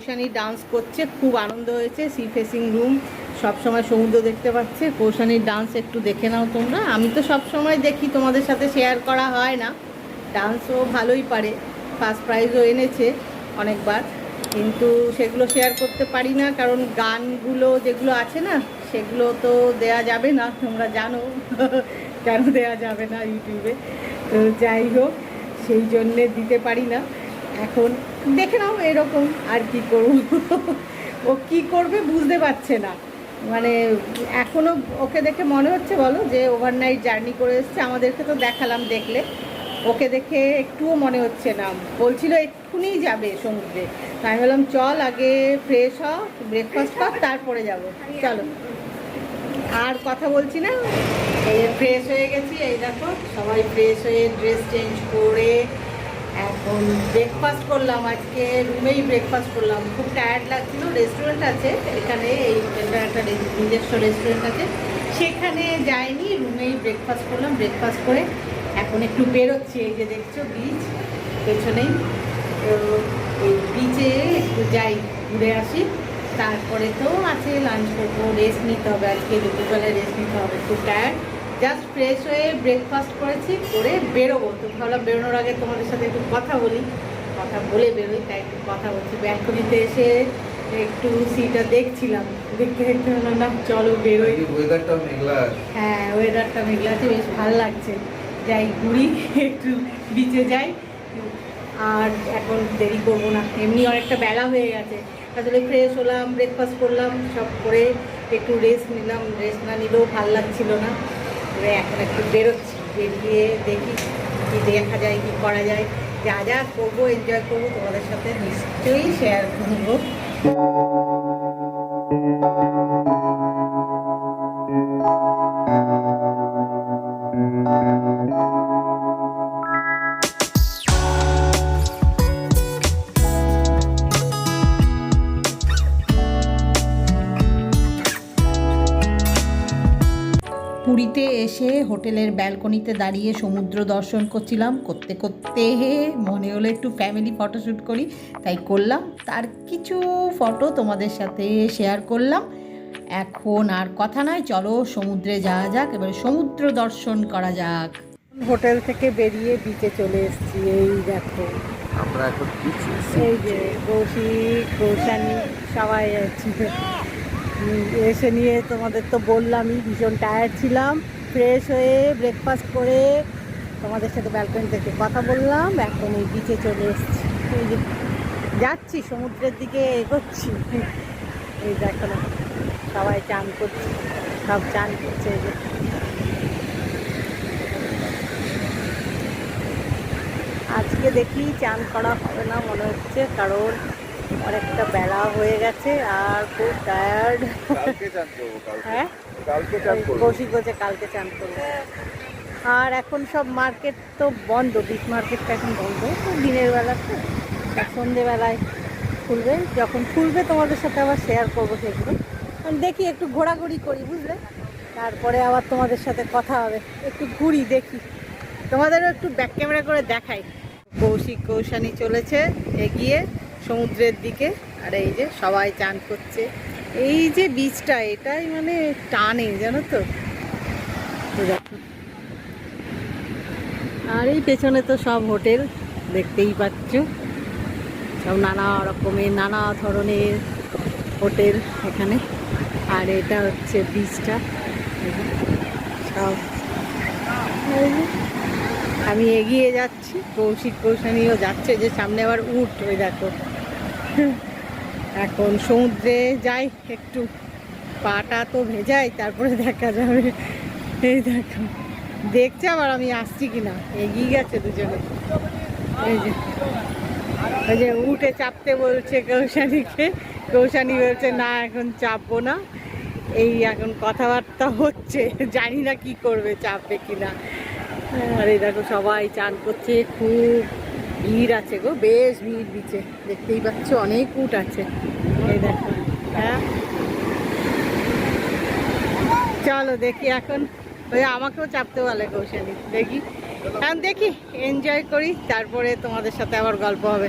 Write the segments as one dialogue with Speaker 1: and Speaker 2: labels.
Speaker 1: Koushani dance করছে, খুব আনন্দ হয়েছে। সি ফেসিং রুম, সবসময় সমুদ্র দেখতে পাচ্ছে। কৌশানীর ডান্স একটু দেখে নাও তোমরা। আমি তো সবসময় দেখি, তোমাদের সাথে শেয়ার করা হয় না। ডান্সও ভালোই পারে, ফার্স্ট প্রাইজও এনেছে অনেকবার, কিন্তু সেগুলো শেয়ার করতে পারি না, কারণ গানগুলো যেগুলো আছে না সেগুলো তো দেয়া যাবে না, তোমরা জানো কেন দেয়া যাবে না ইউটিউবে। তো যাই হোক, সেই জন্যে দিতে পারি না। এখন দেখে নাও এরকম, আর কি করব ও কি করবে বুঝতে পারছে না, মানে এখনও ওকে দেখে মনে হচ্ছে বলো যে ওভারনাইট জার্নি করে এসছে। আমাদেরকে তো দেখালাম, দেখলে ওকে দেখে একটুও মনে হচ্ছে না, বলছিল এক্ষুনি যাবে সমুদ্রে। আমি বললাম চল আগে ফ্রেশ হ, ব্রেকফাস্ট কর, তারপরে যাব, চলো। আর কথা বলছি না, এই ফ্রেশ হয়ে গেছি, এই দেখো সবাই ফ্রেশ হয়ে ড্রেস চেঞ্জ করে এখন ব্রেকফাস্ট করলাম। আজকে রুমেই ব্রেকফাস্ট করলাম, খুব টায়ার্ড লাগছিল। রেস্টুরেন্ট আছে এখানে, এই একটা নিজস্ব রেস্টুরেন্ট আছে, সেখানে যাইনি, রুমেই ব্রেকফাস্ট করলাম। ব্রেকফাস্ট করে এখন একটু বেরোচ্ছি, এই যে দেখছো বিচ পেছনেই, তো এই বিচে একটু যাই, ঘুরে আসি, তারপরে তো আছে লাঞ্চ করবো, রেস্ট নিতে হবে, আজকে দুপুরবেলায় রেস্ট নিতে হবে, খুব টায়ার্ড। জাস্ট ফ্রেশ হয়ে ব্রেকফাস্ট করেছি, করে বেরোবো। তো ভাবলাম বেরোনোর আগে তোমাদের সাথে একটু কথা বলি, কথা বলে বেরোই, তাই একটু কথা বলছি। ব্যালকনিতে এসে একটু সিটা দেখছিলাম, দেখতে দেখতে হলো না চলো বেরোই। হ্যাঁ, ওয়েদারটা মেঘলা আছে, বেশ ভালো লাগছে। যাই ঘুরি, একটু বিচে যাই, আর এখন দেরি করবো না, এমনি অনেকটা বেলা হয়ে গেছে। আসলে ফ্রেশ হলাম, ব্রেকফাস্ট করলাম, সব করে একটু রেস্ট নিলাম, রেস্ট না নিলেও ভালো লাগছিল না। এখন একটু বেরোচ্ছি, বেরিয়ে দেখি কী দেখা যায়, কী করা যায়, যা যা করবো এনজয় করবো, তোমাদের সাথে নিশ্চয়ই শেয়ার করবো। পুরীতে এসে হোটেলের ব্যালকনিতে দাঁড়িয়ে সমুদ্র দর্শন করছিলাম, করতে করতে মনে হলো একটু ফ্যামিলি ফটোশ্যুট করি, তাই করলাম। তার কিছু ফটো তোমাদের সাথে শেয়ার করলাম। এখন আর কথা নয়, চলো সমুদ্রে যাওয়া যাক, এবারে সমুদ্র দর্শন করা যাক। হোটেল থেকে বেরিয়ে বিচে চলে এসেছি, এই দেখো
Speaker 2: আমরা এখন বিচে,
Speaker 1: এই যে কৌশিক, কৌশানী সবাই আছে। এসে নিয়ে তোমাদের তো বললামই, ভীষণ টায়ার্ড ছিলাম। ফ্রেশ হয়ে ব্রেকফাস্ট করে তোমাদের সাথে ব্যালকনি থেকে কথা বললাম, এখন এই বিচে চলে এসেছি। এই যে যাচ্ছি সমুদ্রের দিকে এগোচ্ছি, এই দেখো না সবাই চান করছে, সব চান করছে। এই যে আজকে দেখি চান করা হবে না মনে হচ্ছে, কারণ অনেকটা বেলা হয়ে গেছে আর খুব টায়ার্ড। হ্যাঁ, কৌশিক বলছে কালকে চান করবো। আর এখন সব মার্কেট তো বন্ধ, বিচ মার্কেটটা এখন বন্ধ, তো দিনের বেলা তো, সন্ধেবেলায় খুলবে, যখন খুলবে তোমাদের সাথে আবার শেয়ার করবো সেগুলো। দেখি একটু ঘোরাঘুরি করি, বুঝলে, তারপরে আবার তোমাদের সাথে কথা হবে। একটু ঘুরি, দেখি, তোমাদেরও একটু ব্যাক ক্যামেরা করে দেখাই। কৌশিক কৌশানী চলেছে এগিয়ে সমুদ্রের দিকে, আর এই যে সবাই চান করছে। এই যে বিচটা, এটাই মানে টানে, জানো তো। আর এই পেছনে তো সব হোটেল দেখতেই পাচ্ছ, সব নানা রকমের নানা ধরনের হোটেল এখানে। আর এটা হচ্ছে বিচটা, সব। আমি এগিয়ে যাচ্ছি, কৌশিক কৌশানীও যাচ্ছে, যে সামনে আবার উঠ, ওই দেখো। এখন সমুদ্রে যাই, একটু পাটা তো ভেজাই, তারপরে দেখা যাবে। এই দেখো দেখছে আবার আমি আসছি কিনা, এগিয়ে গেছে দুজনে। এই যে ওই যে উঠে চাপতে বলছে কৌশানীকে, কৌশানী বলছে না এখন চাপবো না। এই এখন কথাবার্তা হচ্ছে, জানি না কি করবে, চাপবে কিনা। আর এই দেখো সবাই চান করছে, খুব ভিড় আছে গো, বেশ ভিড় বিচে, দেখতেই পাচ্ছ অনেক উট আছে। এই দেখো, হ্যাঁ চলো দেখি এখন, ওই আমাকেও চাপতে বলে কৌশানী, দেখি এখন, দেখি এনজয় করি, তারপরে তোমাদের সাথে আবার গল্প হবে।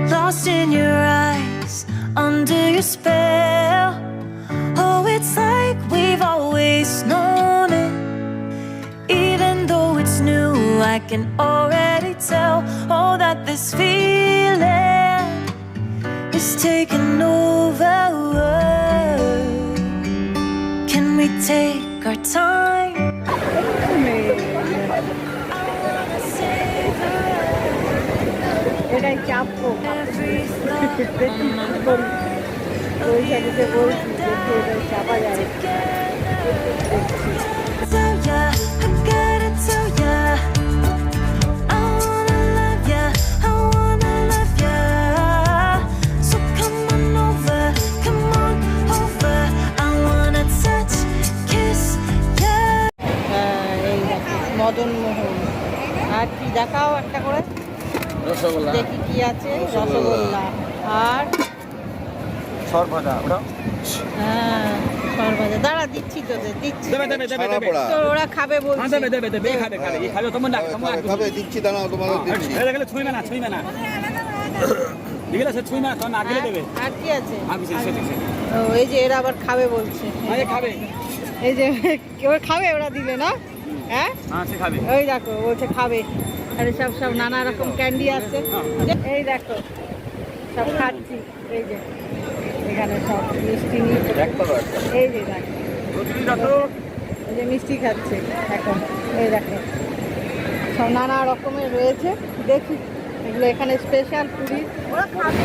Speaker 3: lost in your eyes, under your spell. Oh, it's like we've always known it. Even though it's new, I can already tell. Oh, that this feeling is taking over. Can we take our time?
Speaker 1: এটাই চাপবো
Speaker 3: Every thought
Speaker 1: ওই জায়গাতে বলছি দেখি এটাই চাপা যায়
Speaker 3: tell ya, I gotta tell ya, I wanna love ya, I wanna love ya. So come on over, I wanna touch, kiss ya.
Speaker 1: এই দেখো মদন মোহন আর কি দেখাও একটা করে
Speaker 2: রসগোল্লা
Speaker 1: দেখি কি আছে
Speaker 2: রসগোল্লা।
Speaker 1: রসগোল্লা আর
Speaker 2: সরভাজা ওটা
Speaker 1: হ্যাঁ সরভাজা দাঁড়া দিচ্ছি তোদের দিচ্ছি
Speaker 2: ছানা পোড়া
Speaker 1: তো ওরা খাবে বলছে
Speaker 2: খাবে দিচ্ছি দাঁড়াও তোমাদের দিচ্ছি
Speaker 1: আর কি আছে ও এই যে এরা আবার খাবে বলছে এই যে ওরা খাবে ওরা দিবে না হ্যাঁ ওই দেখো বলছে খাবে আরে সব সব নানা রকম ক্যান্ডি আছে এই দেখো সব খাচ্ছি এই যে এখানে সব মিষ্টি নিয়ে এই যে দেখো এই যে মিষ্টি খাচ্ছে এখন এই দেখো সব নানা রকমের রয়েছে দেখি এগুলো এখানে স্পেশাল পুরি ওরা খাবে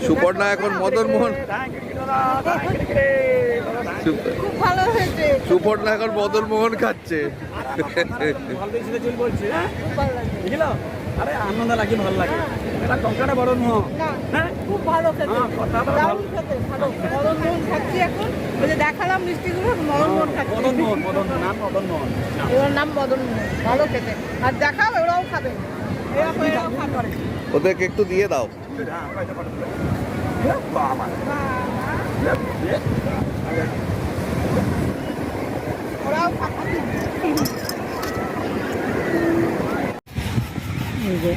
Speaker 2: সুপর্ণা এখন মদন মোহন
Speaker 1: খুব ভালো হয়েছে
Speaker 2: সুপর্ণা এখন মদন মোহন খাচ্ছে
Speaker 1: খুব ভালো লাগে
Speaker 4: আরে আনন্দ লাগে ভালো লাগে এটা টঙ্কাটা বড় নয়
Speaker 1: না
Speaker 4: হ্যাঁ
Speaker 1: খুব ভালো খেতে
Speaker 4: হ্যাঁ, কথা তো
Speaker 1: দারুণ খেতে ভালো মদন মোহন খাচ্ছি এখন ওই যে দেখালাম মিষ্টিগুলো মদন মোহন খাচ্ছি
Speaker 4: মদন নাম মদন মোহন
Speaker 1: এবার নাম মদন মোহন ভালো খেতে আর দেখাও ওরাও খাবে এরাও খাবে
Speaker 2: ওদেরকে একটু দিয়ে দাও
Speaker 1: ওরাও খাবে এই যে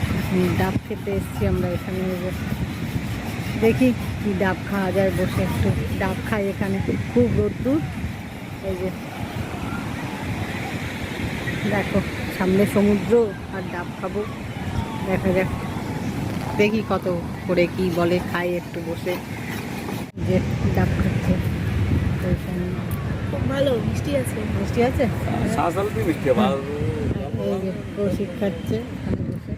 Speaker 1: ডাব খেতে এসেছি আমরা এখানে এই যে দেখি কি ডাব খাওয়া যায় বসে একটু ডাব খাই এখানে খুব রোদ্দুর এই যে দেখো সামনে সমুদ্র আর ডাব খাবো দেখা যাক দেখি কত করে কি বলে খাই একটু বসে যে ডাব খাচ্ছে
Speaker 5: খুব ভালো মিষ্টি আছে
Speaker 1: মিষ্টি আছে
Speaker 4: মিষ্টি ভালো
Speaker 1: এই যে কৌশিক খাচ্ছে এখানে বসে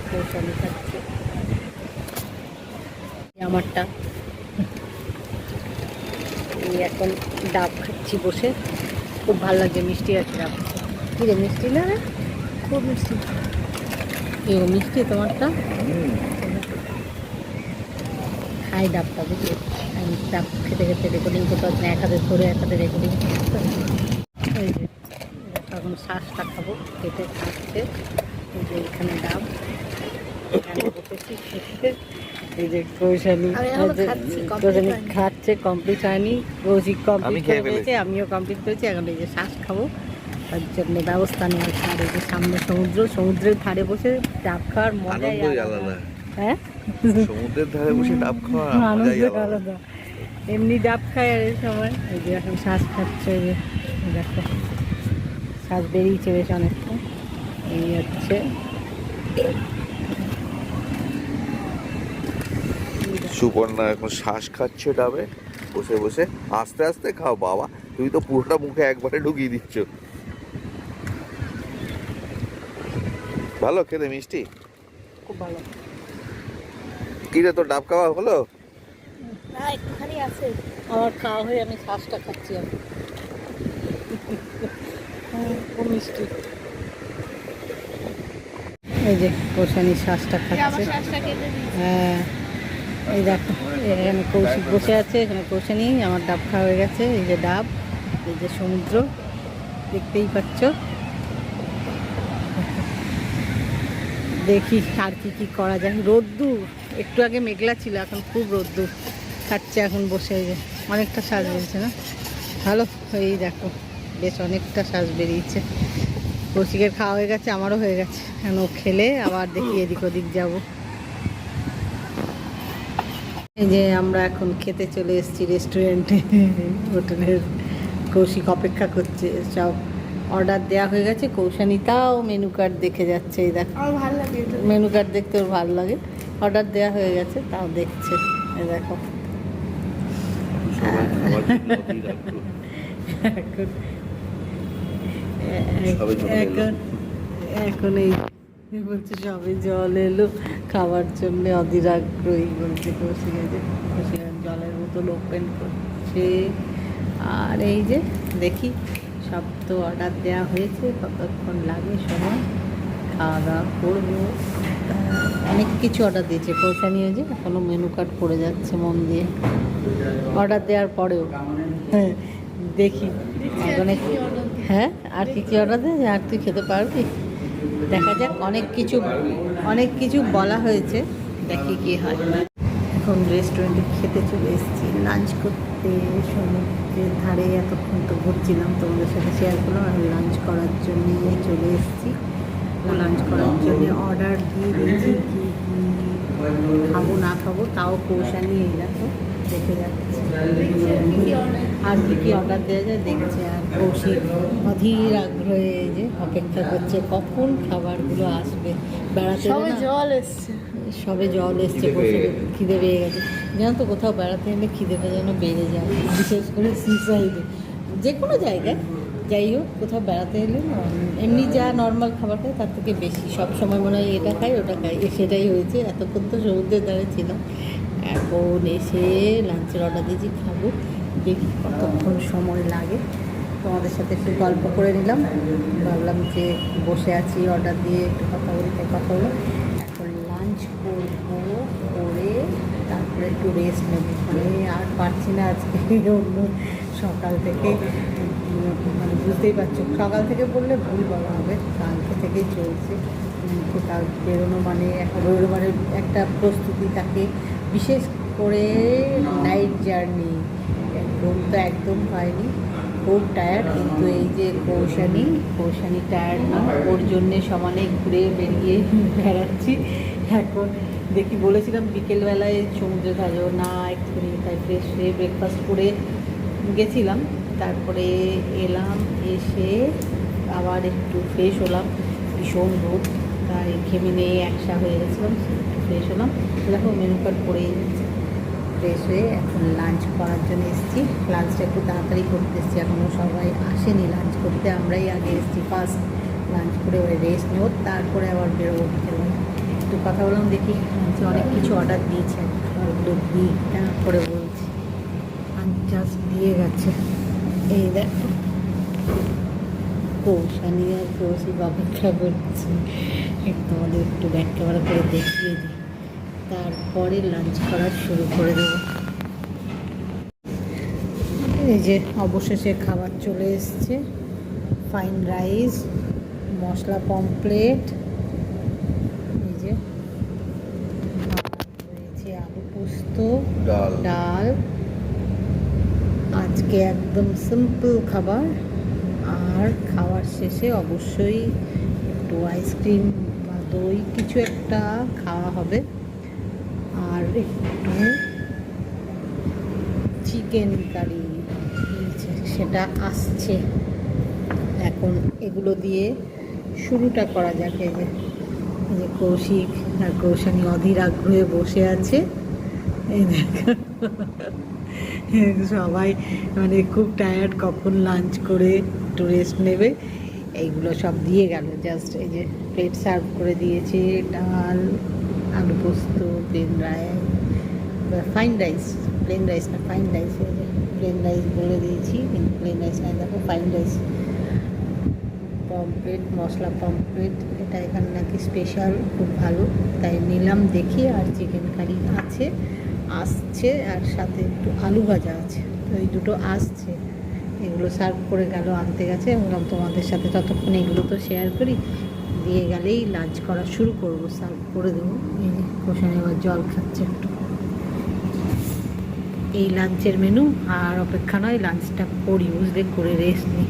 Speaker 1: কৌশালি খাচ্ছে আমারটা এই এখন ডাব খাচ্ছি বসে খুব ভালো লাগছে মিষ্টি আছে ডাব কি রে মিষ্টি না রে
Speaker 5: খুব মিষ্টি
Speaker 1: এও মিষ্টি তোমারটা খাই ডাবটা বুঝলি আমি ডাব খেতে খেতে রেকর্ডিং করতে পারছি না এক হাতে ধরে এক হাতে রেকর্ডিং করতে এই যে এখন শ্বাসটা খাবো খেতে খাচ্ছে এই যে এখানে ডাব এখানে বসেছি খেতে এই যে কৌশালী
Speaker 5: আমি এখনো খাচ্ছি, complete
Speaker 1: কৌশালী
Speaker 5: হয়নি।
Speaker 1: খাচ্ছে কমপ্লিট হয়নি কৌশিক
Speaker 2: আমি
Speaker 1: কমপ্লিট
Speaker 2: খেয়ে
Speaker 1: করে ফেলেছে আমিও কমপ্লিট করেছি এখন এই যে শ্বাস খাবো তার জন্য ব্যবস্থা নেওয়া হচ্ছে আর এই যে সামনে সমুদ্রের ধারে বসে ডাব খাওয়ার মজাই
Speaker 2: আনন্দই
Speaker 1: আলাদা
Speaker 2: আলাদা
Speaker 1: হ্যাঁ
Speaker 2: সমুদ্রের ধারে বসে ডাব খাওয়া মজাই
Speaker 1: আনন্দ
Speaker 2: আলাদা
Speaker 1: আলাদা এমনি ডাব খায় আর এই সময় এই যে এখন শ্বাস খাচ্ছে এই যে দেখো শ্বাস বেরিয়েছে বেশ অনেকটা এই হচ্ছে
Speaker 2: সুপর্ণা এখন শ্বাস খাচ্ছে ডাবে বসে বসে আস্তে আস্তে খাও বাবা তুমি তো পুরোটা মুখে একবারে ঢুকিয়ে দিচ্ছ ভালো খেতে মিষ্টি
Speaker 1: খুব ভালো
Speaker 2: কি রে তোর ডাব খাওয়া হলো
Speaker 5: না একটুখানি আছে
Speaker 1: আমার খাওয়া হয়ে আমি শ্বাসটা খাচ্ছি আমি খুব মিষ্টি এই যে কোষানি শ্বাসটা
Speaker 5: আবার
Speaker 1: খাচ্ছে
Speaker 5: শ্বাসটা কেটে দিই
Speaker 1: হ্যাঁ এই দেখো এখানে কৌশিক বসে আছে, এখানে কৌশানি, আমার ডাব খাওয়া হয়ে গেছে। এই যে ডাব, এই যে সমুদ্র দেখতেই পাচ্ছ। দেখি আর কি করা যায়। রোদ্দুর, একটু আগে মেঘলা ছিল, এখন খুব রোদ্দুর খাচ্ছে এখন বসে। এই যে অনেকটা শ্বাস বেরিয়েছে না, ভালো। এই দেখো বেশ অনেকটা শ্বাস বেরিয়েছে। কৌশিকের খাওয়া হয়ে গেছে, আমারও হয়ে গেছে। এখন ও খেলে আবার দেখি এদিক ওদিক যাব। এই যে আমরা এখন খেতে চলে এসেছি রেস্টুরেন্টে, হোটেলের। কৌশিক অপেক্ষা করছে, সব অর্ডার দেওয়া হয়ে গেছে। কৌশানিতাও মেনু কার্ড দেখে যাচ্ছে। এই দেখো
Speaker 5: আমার ভালো লাগে এটা।
Speaker 1: মেনু কার্ড দেখতে ওর ভালো লাগে। অর্ডার দেওয়া হয়ে গেছে, তাও দেখছে। এই দেখো
Speaker 2: সবাই খাবার জন্য অধীর আগ্রহ। সবে জল এলো।
Speaker 1: এখন এখন এই বলছে সবে জল এলো, খাবার জন্য অধীর আগ্রহী বলছে কৌশিক। এই যে কৌশিক জলের বোতল ওপেন করছে। আর এই যে দেখি সব তো অর্ডার দেওয়া হয়েছে, কতক্ষণ লাগে সময়, খাওয়া দাওয়া করবো। অনেক কিছু অর্ডার দিয়েছে কৌশানি। যে এখনও মেনু কার্ড পড়ে যাচ্ছে মন দিয়ে, অর্ডার দেওয়ার পরেও। হ্যাঁ দেখি এখন হ্যাঁ আর কি অর্ডার দেয়, আর তুই খেতে পারবি, দেখা যাক। অনেক কিছু বলা হয়েছে, দেখি কি হয়। এখন রেস্টুরেন্টে খেতে চলে এসেছি লাঞ্চ করতে। সমুদ্রের ধারে এতক্ষণ তো ঘুরছিলাম, তোমাদের সাথে শেয়ার করলাম। আর লাঞ্চ করার জন্যে চলে এসেছি। লাঞ্চ করার জন্য অর্ডার দিয়ে দিয়েছি কি খাবো না খাবো, তাও কৌশানি এই দেখো দেখে যাচ্ছে আর কি অর্ডার দেওয়া যায় দেখছে। আর কৌশিক অধীর আগ্রহে এই যে অপেক্ষা করছে কখন খাবারগুলো আসবে। বেড়াতে
Speaker 5: সবে
Speaker 1: না,
Speaker 5: জল এসছে।
Speaker 2: খিদে পেয়ে
Speaker 1: কৌশিক
Speaker 2: গেছে।
Speaker 1: খিদে পেয়ে গেছে। জানো তো কোথাও বেড়াতে এলে খিদেটা যেন বেড়ে যায়, বিশেষ করে সি সাইডে, যে কোনো জায়গায়। যাই হোক, কোথাও বেড়াতে এলে না, এমনি যা নর্মাল খাবার খাই তার থেকে বেশি সব সময় মনে হয় এটা খাই ওটা খাই। সেটাই হয়েছে। এতক্ষণ তো সমুদ্রের ধারে ছিলাম, এখন এসে লাঞ্চের অর্ডার দিয়েছি, খাবো। দেখি কতক্ষণ সময় লাগে। তোমাদের সাথে একটু গল্প করে নিলাম, ভাবলাম যে বসে আছি অর্ডার দিয়ে একটু কথা বলি, তাই কথা হলো। এখন লাঞ্চ করবো, করে তারপরে একটু রেস্ট নেবো। মানে আর পারছি না আজকে। অন্য সকাল থেকে মানে বুঝতেই পারছো, সকাল থেকে বললে ভুল বলা হবে, কালকে থেকেই চলছে। কোথাও বেরোনো মানে বেরোনো মানে একটা প্রস্তুতি থাকে, বিশেষ করে নাইট জার্নি। একদম হয়নি, খুব টায়ার্ড। কিন্তু এই যে কৌশানি টায়ার্ড না, ওর জন্যে সমানে ঘুরে বেরিয়ে বেড়াচ্ছি। এখন দেখি বলেছিলাম বিকেলবেলায় সমুদ্রে থাকবো না, একটুখানি তাই ফ্রেশ হয়ে ব্রেকফাস্ট করে গেছিলাম। তারপরে এলাম, এসে আবার একটু ফ্রেশ হলাম। ভীষণ রোদ, তাই ঘেমে নিয়ে একসা হয়ে গেছিলাম, একটু ফ্রেশ হলাম। দেখো মেনু কার্ড পড়েই যাচ্ছে। ফ্রেশ হয়ে এখন লাঞ্চ করার জন্য এসেছি। লাঞ্চটা একটু তাড়াতাড়ি করতে এসেছি, এখনও সবাই আসেনি লাঞ্চ করতে, আমরাই আগে এসেছি ফার্স্ট। লাঞ্চ করে ওই রেস্ট নেব, তারপরে আবার বেরোবো বিকেলবেলা। একটু কথা বললাম, দেখি লাঞ্চে অনেক কিছু অর্ডার দিয়েছে, ওগুলো দিই তারপরে বলছি। জাস্ট দিয়ে গেছে। এই দেখো কৌশানি আর কৌশিক অপেক্ষা করছি, তোমাদের একটু ব্যাক ক্যামেরা করে দেখিয়ে দিই, তারপরে লাঞ্চ করা শুরু করে দেবো। এই যে অবশেষে খাবার চলে এসছে, ফাইন রাইস, মশলা পমপ্লেট, এই যে রয়েছে আলু পোস্ত, ডাল। আজকে একদম সিম্পল খাবার। আর খাওয়ার শেষে অবশ্যই একটু আইসক্রিম বা দই কিছু একটা খাওয়া হবে। আর একটু চিকেন কারি সেটা আসছে। এখন এগুলো দিয়ে শুরুটা করা যাক। এই যে কৌশিক আর কৌশানি অধীর আগ্রহে বসে আছে। এই দেখো সবাই মানে খুব টায়ার্ড, কখন লাঞ্চ করে একটু রেস্ট নেবে। এইগুলো সব দিয়ে গেল, জাস্ট এই যে প্লেট সার্ভ করে দিয়েছে, ডাল, আলু পোস্ত, plain rice, fine rice, plain rice না ফাইন রাইস, প্লেন রাইস বলে দিয়েছি কিন্তু প্লেন রাইস নাই, দেখো ফাইন রাইস, পমপ্লেট, মশলা পমপ্লেট, এটা এখানে নাকি স্পেশাল, খুব ভালো, তাই নিলাম দেখি। আর চিকেন কারি আছে, আসছে আর সাথে একটু আলু ভাজা আছে, তো এই দুটো আসছে, এগুলো সার্ভ করে গেল, আনতে গেছে। বললাম তোমাদের সাথে ততক্ষণ এগুলো তো শেয়ার করি, দিয়ে গেলেই লাঞ্চ করা শুরু করব, সার্ভ করে দেবো। এই যে কোশানি আবার জল খাচ্ছে একটু। এই লাঞ্চের মেনু, আর অপেক্ষা নয়, লাঞ্চটা করি, বুঝলে, করে রেস্ট নিই।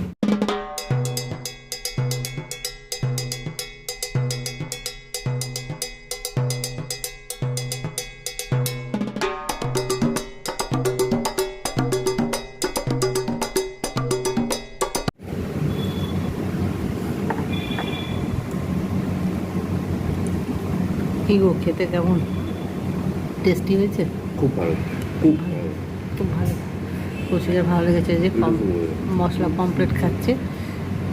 Speaker 1: কি গো, খেতে কেমন? টেস্টি হয়েছে?
Speaker 2: খুব ভালো, খুব ভালো।
Speaker 1: খুব ভালো। কৌশিকের ভালো লেগেছে, যে মশলা পমপ্লেট খাচ্ছে।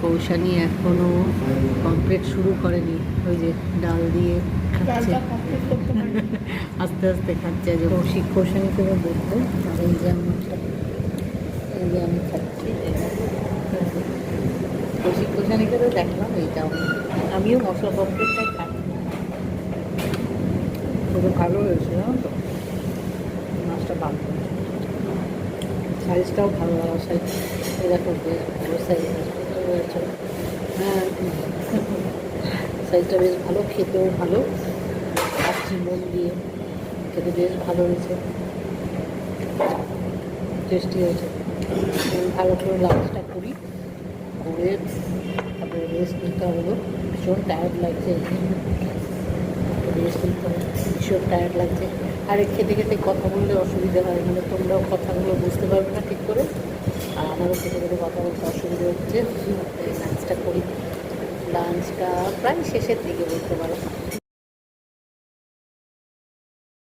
Speaker 1: কৌশানি এখনো পমপ্লেট শুরু করেনি, ওই যে ডাল দিয়ে খাচ্ছে, আস্তে আস্তে খাচ্ছে। যে কৌশিক কৌশানিকে দেখবো, আর এই যে আমারটা, এই যে আমি খাচ্ছি। কৌশিক কৌশানিকে তো দেখলাম, এইটাও আমিও মশলা পমপ্লেটটাই খাই। খুব ভালো হয়েছে, জানো তো, মাছটা ভালো, সাইজটাও ভালো ভালো সাইজ, এরকম বেশ ভালো সাইজ হয়েছে। হ্যাঁ, সাইজটা বেশ ভালো, খেতেও ভালো, খাচ্ছি মন দিয়ে, খেতে বেশ ভালো হয়েছে, টেস্টি হয়েছে। ভালো করে লাঞ্চটা করি, করে তারপরে রেস্ট নিতে হবে। ভীষণ টায়ার্ড লাগছে, রেস্ট নিতে হবে, ভীষণ টায়ার্ড লাগছে। আর খেতে খেতে কথা বললে অসুবিধা হয়, মানে তোমরাও কথাগুলো বুঝতে পারবে না ঠিক করে, আর আমারও খেতে খেতে কথা বলতে অসুবিধা হচ্ছে। লাঞ্চটা করি, লাঞ্চটা প্রায় শেষের দিকে বলতে পারো।